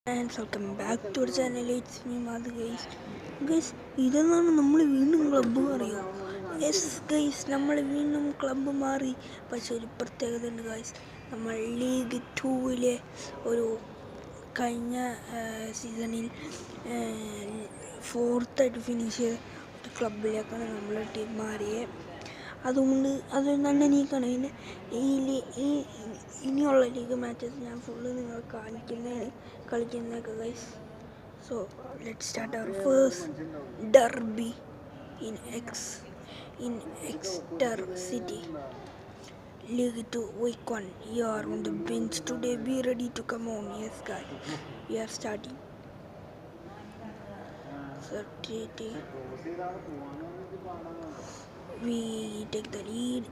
And welcome back to our channel. It's me Madhu guys. ഇതെന്നാണ് നമ്മൾ വീണ്ടും club മാറിയോ? യെസ് ഗൈസ്, നമ്മൾ വീണ്ടും ക്ലബ്ബ് മാറി. പക്ഷെ ഒരു പ്രത്യേകത ഉണ്ട് ഗൈസ്. നമ്മൾ ലീഗ് 2-ലെ ഒരു കഴിഞ്ഞ സീസണിൽ 4th ഫിനിഷ് ചെയ്ത ഒരു ക്ലബിലേക്കാണ് നമ്മൾ ടീം മാറിയത്. അതുകൊണ്ട് അതൊന്നും നീക്കാണ്. ഇനിയുള്ള ലീഗ് മാച്ചസ് ഞാൻ ഫുള്ള് നിങ്ങൾ കളിക്കുന്നതൊക്കെ guys. So let start our first derby in Exeter City. League 2 Week 1. You are on the bench today. Be ready to come on. Yes guys, we are starting. 30. We take the lead.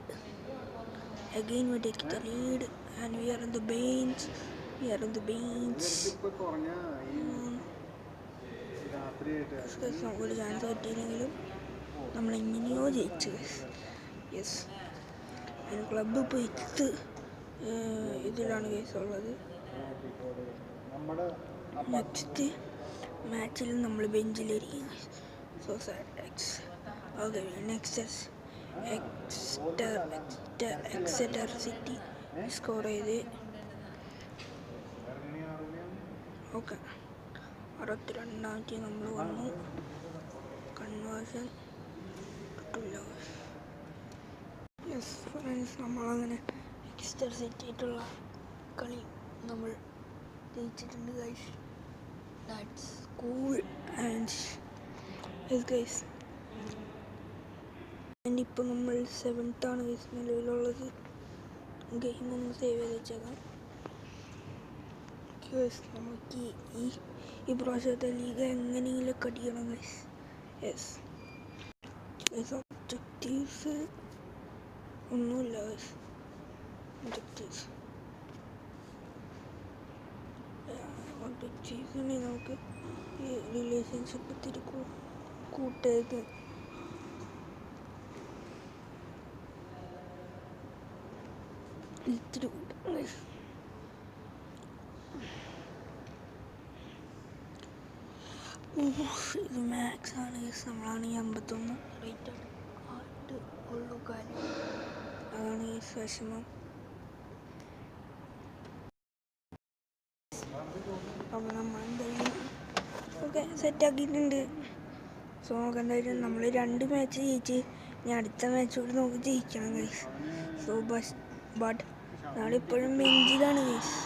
Again we take the lead and we are on the bench. ഒരു chance കിട്ടിയില്ലെങ്കിലും നമ്മളെങ്ങനെയോ ജയിച്ചു. Yes, club ഇപ്പോൾ ഇതിലാണ് case ഉള്ളത്. Next മാച്ചിൽ നമ്മൾ ബെഞ്ചിലിരിക്കും. So sad. Okay, next Exeter City score ചെയ്ത്. ഓക്കെ, 62 നമ്മൾ വന്നു. കൺവേർഷൻ കിട്ടില്ല. യെസ് ഫ്രണ്ട്സ്, നമ്മളങ്ങനെ എക്സെറ്റർ സിറ്റി ആയിട്ടുള്ള കളി നമ്മൾ ജയിച്ചിട്ടുണ്ട് guys. That's cool. And yes guys, ഇപ്പം നമ്മൾ 7th ഗൈസ് നിലവിലുള്ളത്. ഗെയിം ഒന്ന് സേവ് ചെയ്ത് വെച്ചേക്കാം. നമുക്ക് ഈ പ്രാവശ്യത്തെ ലീഗ് എങ്ങനെയെങ്കിലും അടിക്കണം ഗൈസ്. യെസ്, ഒബ്ജക്റ്റീവ്സ് ഒന്നുമില്ല ഗൈസ്. ഒബ്ജക്റ്റീവ്സിനെ നമുക്ക് ഈ റിലേഷൻഷിപ്പ് ഇത്തിരി കൂട്ടരുത്. ഇത്തിരി കൂട്ടും ഗൈസ്. ഇത് മാക്സ് ആണ് ഗൈസ്. നമ്മളാണെങ്കിൽ 51 റേറ്റ് ആയിട്ട് ഉള്ളൂ കാര്യം. അതാണ് ഗൈസ് വിഷമം. അപ്പോൾ നമ്മൾ എന്തായാലും ഓക്കെ സെറ്റാക്കിയിട്ടുണ്ട്. സോ നമുക്ക് എന്തായാലും നമ്മൾ 2 മാച്ച് ജയിച്ച് ഇനി അടുത്ത മാച്ച് കൂടി നമുക്ക് ജയിക്കണം ഗൈസ്. സോ ബട്ട് നമ്മളിപ്പോഴും ബെഞ്ചിലാണ് ഗൈസ്.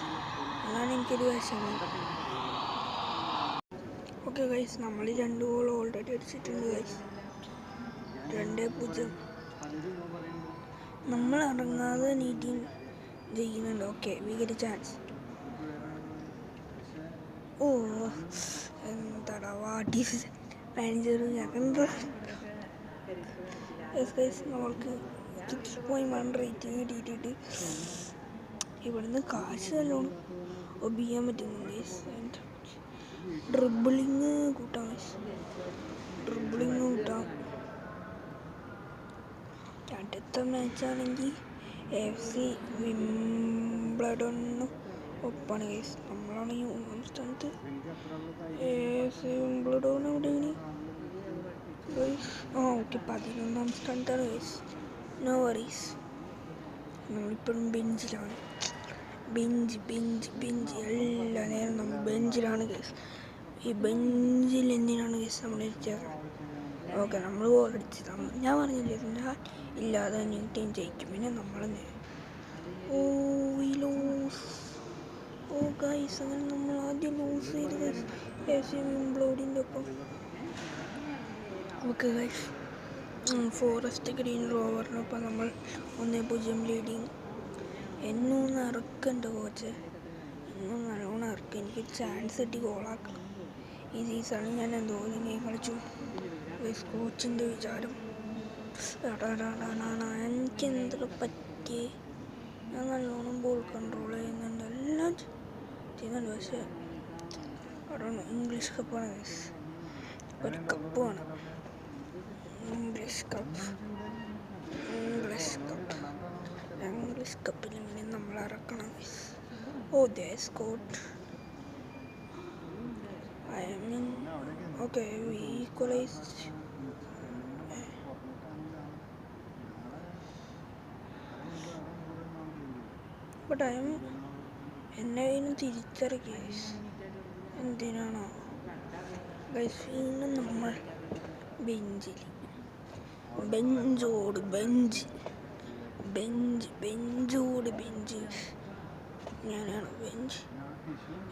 അതാണ് എനിക്കൊരു വിഷമം. ഓക്കെ ഗൈസ്, നമ്മൾ 2 ഗോൾ ഓൾറെഡി അടിച്ചിട്ടുണ്ട് ഗൈസ്. 2-0. നമ്മൾ ഇറങ്ങാതെ നീ ടീം ജയിക്കുന്നുണ്ട്. Okay, we get a chance. Oh എന്താടാ വാട്ടീസ് മാനേജർ എന്താ. യെസ് ഗൈസ്, നമ്മൾക്ക് 6.1 റേറ്റിംഗ് കിട്ടിയിട്ടുണ്ട്. ഇവിടുന്ന് കാശ് നല്ലോണം ഒബിയാൻ പറ്റുന്നുണ്ട് ഗൈസ്. ആൻഡ് ഡ്രിബിളിങ് കൂട്ടാം. അടുത്ത മാച്ചാണെങ്കിൽ AFC വിംബ്ലഡണിന് ഒപ്പാണ് ഗൈസ്. നമ്മളാണെങ്കിൽ 1-ാം സ്ഥാനത്ത്. AFC വിംബ്ലഡൺ എവിടെയാണ് ഗൈസ്? ഓക്കെ, 11-ാം സ്ഥാനത്താണ് ഗൈസ്. No worries. നമ്മളിപ്പോഴും ബെഞ്ചിലാണ്. ബെഞ്ച് എല്ലാ നേരം നമ്മൾ ബെഞ്ചിലാണ് ഗൈസ്. ഈ ബെഞ്ചിൽ എന്തിനാണ് ഗൈസ് നമ്മൾ ഇരിച്ചത്? ഓക്കെ, നമ്മൾ ഗോൾ അടിച്ചത്. ഞാൻ പറഞ്ഞില്ലേ ഇല്ലാതെ ടീം ജയിക്കും. പിന്നെ നമ്മളെന്നെ ഗൈസ് അങ്ങനെ നമ്മൾ ആദ്യം ലൂസ് ചെയ്ത് ഗൈസ് AFC വിംബ്ലഡിൻ്റെ ഒപ്പം. ഓക്കെ ഗൈസ്, ഫോറസ്റ്റ് ഗ്രീൻ റോവറിനൊപ്പം നമ്മൾ 1-0 ലീഡിങ്. എന്നൊന്ന് ഇറക്കണ്ട കോച്ച്, ഇന്നും നല്ലോണം ഇറക്കുക. എനിക്ക് ചാൻസ് കിട്ടി ഗോളാക്കണം. ഈ സീസണിൽ ഞാൻ എന്തോരം ഗെയിം കളിച്ചു. കോച്ചിൻ്റെ വിചാരം എനിക്കെന്തൊക്കെ പറ്റി. ഞാൻ നല്ലോണം ബോൾ കൺട്രോൾ ചെയ്യുന്നുണ്ട്, എല്ലാം ചെയ്യുന്നുണ്ട്. പക്ഷേ ഇംഗ്ലീഷ് കപ്പാണ് ഗൈസ്. ഒരു കപ്പ് വേണം. ഇംഗ്ലീഷ് കപ്പിൽ ഇങ്ങനെ നമ്മൾ ഇറക്കണം. ഓ ദേ Scott. I am in. Okay, we equalized. But I am. എന്നെ തിരിച്ചറിയ എന്തിനാണോ ഗൈസ് വീണ്ടും നമ്മൾ ബെഞ്ചിൽ ബെഞ്ചോട് ബെഞ്ച് ഞാനാണ് ബെഞ്ച്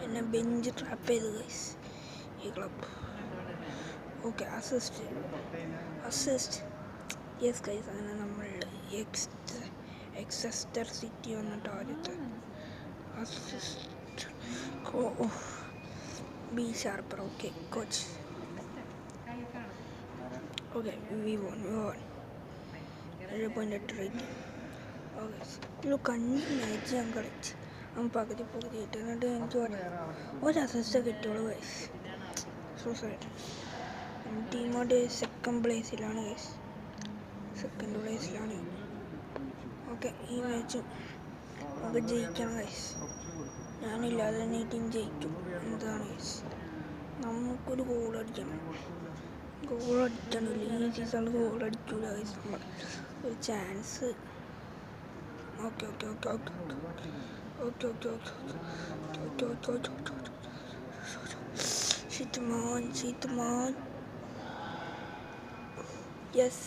എന്നെ ബെഞ്ച് ട്രാപ്പ് ചെയ്ത് ഗൈസ് ഈ club okay assist yes guys അങ്ങനെ നമ്മൾ എക്സെസ്റ്റർ സിറ്റി വന്നിട്ട് ആദ്യത്തെ assist be sharper okay coach okay we won 7.8 rating okay ഒരു 5 മാച്ച് ഞാൻ കളിച്ച് അവൻ പകുതി ഇട്ട് എന്നിട്ട് എനിക്ക് ഒരു അസിസ്റ്റ് കിട്ടുള്ളൂ ഗൈസ് സൂസൈഡ് ടീമോട് സെക്കൻഡ് പ്ലേസിലാണ് ഓക്കെ ഈ മാച്ച് നമുക്ക് ജയിക്കണം ഗൈസ് ഞാനില്ലാതെ തന്നെ ഈ ടീം ജയിക്കും എന്താണ് ഗൈസ് നമുക്കൊരു ഗോൾ അടിക്കണം ഈ സീസണിൽ ഗോൾ അടിക്കൂല ഗൈസ് നമ്മൾ ഒരു ചാൻസ് ഓക്കെ ഷീറ്റ്മാൻ യെസ്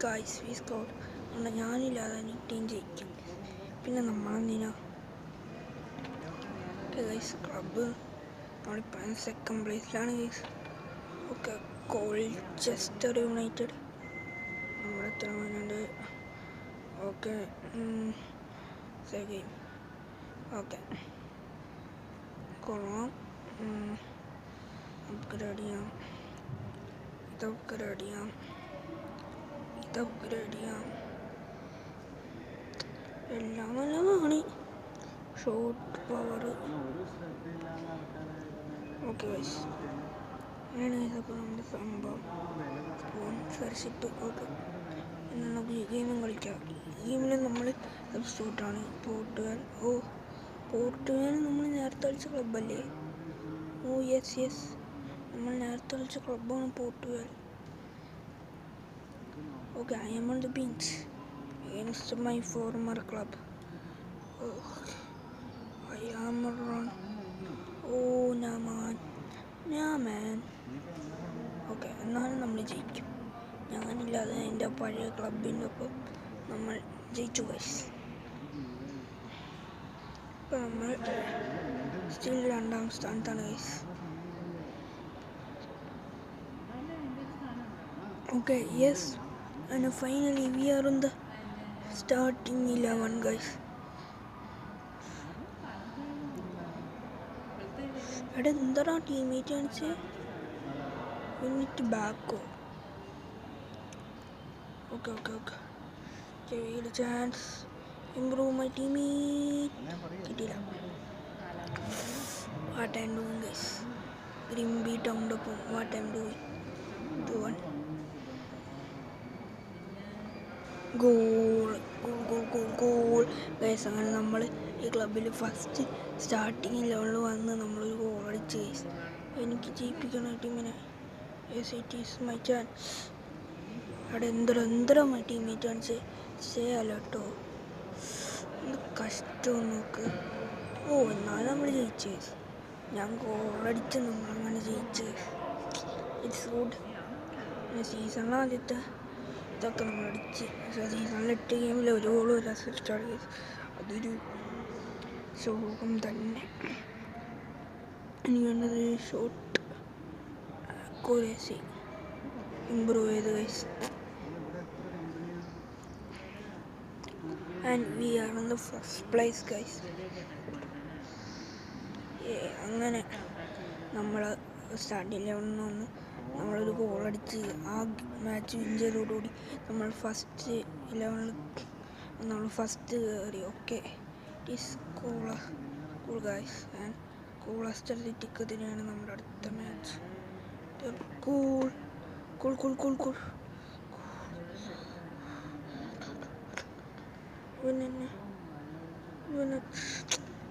ഗൈസ് വി സ്കോർഡ് അതുകൊണ്ട് ഞാനില്ലാതെ ഈ ടീം ജയിക്കും പിന്നെ നമ്മളെന്തിനാ ഗൈസ് ക്ലബ്ബ് നമ്മളിപ്പോൾ സെക്കൻഡ് പ്ലേസിലാണ് ഗൈസ് ഓക്കെ കോൾച്ചെസ്റ്റർ യുണൈറ്റഡ് നമ്മളെത്ര മനുണ്ട് ഓക്കെ സെഗെയിം ഓക്കെ കൊള്ളാം അപ്ഗ്രേഡ് ചെയ്യാം ഇത് അപ്ഗ്രേഡ് ചെയ്യാം എല്ലാം നല്ലതാണ് ഷോട്ട് പവർ ഓക്കെ ഗൈസ് അങ്ങനെയാണ് അപ്പോൾ നമ്മുടെ സംഭവം സ്പോൺസർഷിപ്പ് ഓക്കെ എന്നാൽ നമുക്ക് ഈ ഗെയിമും കളിക്കാം ഗെയിമിൽ നമ്മൾ സബ്സ്റ്റിറ്റ്യൂട്ടാണ് പോർട്ടുഗൽ നമ്മൾ നേരത്തെ കളിച്ച ക്ലബ്ബല്ലേ യെസ് നമ്മൾ നേരത്തെ കളിച്ച ക്ലബ്ബാണ് Portugal okay I'm on the bench against my former club. I am run. Oh, nah man. Okay എന്നാലും നമ്മൾ ജയിക്കും ഞാനില്ലാതെ എൻ്റെ പഴയ ക്ലബിൻ്റെ ഒപ്പം നമ്മൾ ജയിച്ചു ഗൈസ് ഇപ്പം നമ്മൾ സ്റ്റിൽ 2ാം സ്ഥാനത്താണ് guys okay yes and finally we are on the starting 11 guys എടാ എന്താ ടീമേറ്റ് കാണിച്ച് യൂണിറ്റ് ബാക്കോ okay chance improve my teammate കിട്ടിയില്ല what I'm doing guys Grimsby ടൗണിൻ്റെ ഒപ്പം what I'm doing 2-1 goal guys അങ്ങനെ നമ്മൾ ഈ ക്ലബിൽ ഫസ്റ്റ് സ്റ്റാർട്ടിങ് ലെവലിൽ വന്ന് നമ്മളൊരു ഗോൾ അടിച്ച് ഗൈസ് എനിക്ക് ജയിപ്പിക്കണം ടീമിനെ yes it is my chance അവിടെ എന്തോ മൈ ടീമേറ്റ് കാണിച്ച് ചെയ്യാലോ കേട്ടോ എന്ത് കഷ്ടം നോക്ക് എന്നാലും നമ്മൾ ജയിച്ചു ഞാൻ ഗോളടിച്ച് നമ്മളങ്ങനെ ജയിച്ച് ഇറ്റ്സ് ഗുഡ് സീസണിൽ ആദ്യത്തെ ഇതൊക്കെ നമ്മളടിച്ച് സീസണിൽ 8 ഗെയിമിൽ ഒരു ഗോളും ഒരു അസിസ്റ്റാണ് അതൊരു ശോകം തന്നെ ഇനി വേണ്ടത് ഷോട്ട് അക്യുറസി ഇമ്പ്രൂവ് ചെയ്ത് guys and we are in the first place guys അങ്ങനെ നമ്മൾ സ്റ്റാർട്ടിങ് ലെവലിൽ നിന്ന് നമ്മളൊരു ഗോളടിച്ച് ആ മാച്ച് വിൻ ചെയ്തതോടുകൂടി നമ്മൾ ഫസ്റ്റ് 11 നമ്മൾ ഫസ്റ്റ് കയറി okay it is cool guys and Gloucester സിറ്റിക്കെതിരെയാണ് നമ്മുടെ അടുത്ത മാച്ച് കൂൾ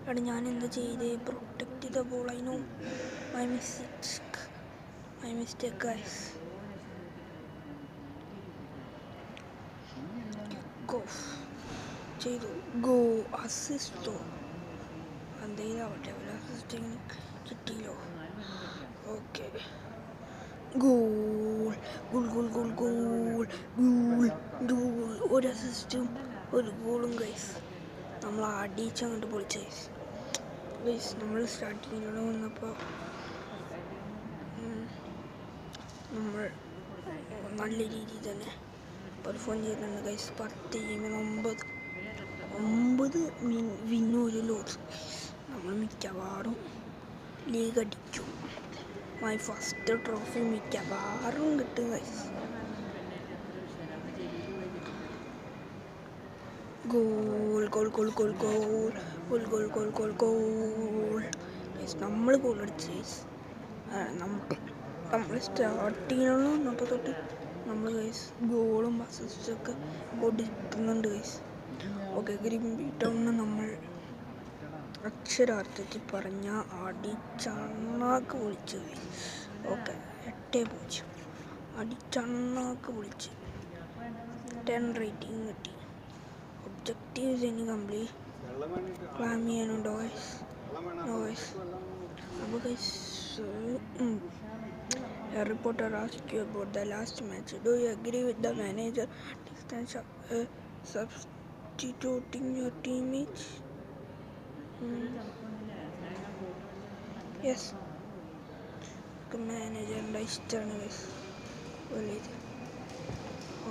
എടാ ഞാൻ എന്താ ചെയ്തേ പ്രൊട്ടക്ട് ചെയ്ത ball I know my mistake My mistake, guys. Go. ചെയ്തു. ഗോ അസിസ്റ്റോ എന്തെങ്കിലാവട്ടെ ഒരു അസിസ്റ്റിങ് കിട്ടിയല്ലോ. Okay. Goal goal goal goal goal goal goal. ഒരു അസിസ്റ്റും ഒരു ഗോളും ഗൈസ്. നമ്മൾ അടിച്ചങ്ങോട്ട് പൊളിച്ച ഗൈസ്. നമ്മൾ സ്റ്റാർട്ടിങ്ങിലൂടെ വന്നപ്പോൾ നമ്മൾ നല്ല രീതിയിൽ തന്നെ പെർഫോം ചെയ്തിട്ടുണ്ട് ഗൈസ്. 10 ടീമിന് 9 വിന്നും ഒരു ലോസ്. നമ്മൾ മിക്കവാറും ലീഗ് അടിക്കും. മൈ ഫസ്റ്റ് ട്രോഫി മിക്കവാറും കിട്ടും guys. Goal goal goal goal goal goal goal goal goal goal guys. നമ്മൾ ഗോൾ അടിച്ച് ഗൈസ്. നമ്മൾ സ്റ്റാർട്ടിങ്ങിലുള്ള വന്നപ്പോൾ തൊട്ട് നമ്മൾ ഗൈസ് ഗോളും അസിസ്റ്റൊക്കെ കൊടുക്കുന്നുണ്ട് ഗൈസ്. ഓക്കെ. ഗ്രിംബി ടൗണിന് നമ്മൾ അക്ഷരാർത്ഥത്തിൽ പറഞ്ഞ അടിച്ചണ്ണാക്ക് പൊളിച്ച് ഗൈസ്. ഓക്കെ. 8-0 അടിച്ചണ്ണാക്ക് പൊളിച്ച് 10 റേറ്റിംഗ് കിട്ടി. ഒബ്ജക്റ്റീവ്സ് ഇനി കംപ്ലീറ്റ് ക്ലാം ചെയ്യാനുണ്ടോ ഗൈസ്? No guys. അപ്പോൾ guys a reporter asked you about the last match. Do you agree with the manager substituting your teammates? Yes. The manager ഇഷ്ടമാണ് ഗൈസ്.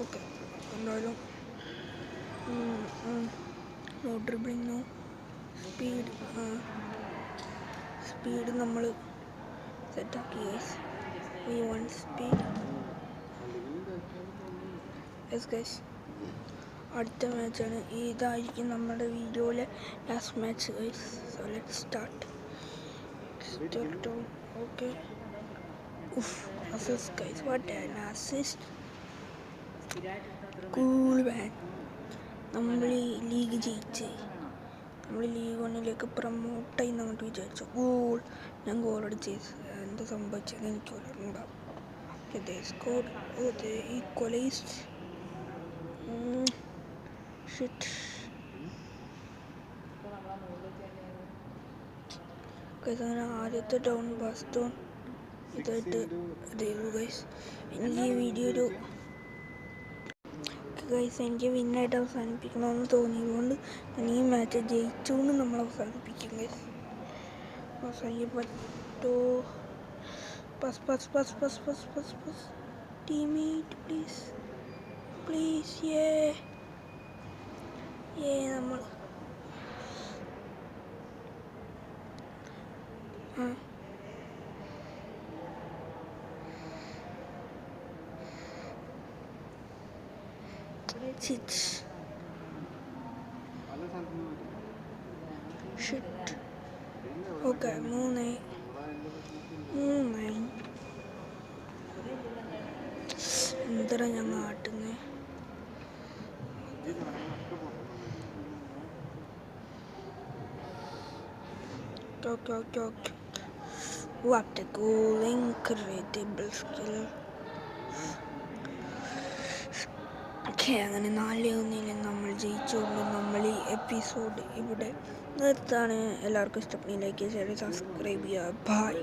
ഓക്കെ. എന്തായാലും no dribbling, no speed നമ്മൾ സെറ്റാക്കി guys. We want speed. Yes guys. അടുത്ത മാച്ചാണ്. ഇതായിരിക്കും നമ്മുടെ വീഡിയോയിലെ last match guys. So let's start. Okay. Assist guys. What an assist. Cool man. നമ്മൾ ഈ ലീഗ് ജയിച്ച് നമ്മൾ ലീഗ് 1 പ്രൊമോട്ടായി അങ്ങോട്ട് വിചാരിച്ചു. ഗോൾ. ഞാൻ ഗോളടിച്ച്. എന്താ സംഭവിച്ചതെന്ന് എനിക്ക് ഓർമ്മ. Score equalised. ഷിറ്റ്. അങ്ങനെ ആദ്യത്തെ ഡൗൺ ബസ് ഡൗൺ ഇതായിട്ട് ചെയ്തു ഗൈസ്. എനിക്ക് ഈ വീഡിയോ എനിക്ക് വിന്നായിട്ട് അവസാനിപ്പിക്കണമെന്ന് തോന്നിയതുകൊണ്ട് ഞാൻ ഈ മാച്ച് ജയിച്ചുകൊണ്ട് നമ്മൾ അവസാനിപ്പിക്കും ഗൈസ്. അവസാനിക്കാൻ പറ്റുമോ? Pass. Teammate, please, yeah. നമ്മൾ ഷിറ്റ്. ഓക്കെ. 3 എന്തരാ ഞാൻ കാട്ടുന്നത്? What a goal, incredible skill. Okay. അങ്ങനെ 4-1 നമ്മൾ ജയിച്ചുകൊണ്ട് നമ്മൾ ഈ എപ്പിസോഡ് ഇവിടെ നിർത്താണ്. എല്ലാവർക്കും ഇഷ്ടപ്പെടുന്ന ലൈക്ക്, ഷെയർ, സബ്സ്ക്രൈബ് ചെയ്യുക. ബൈ.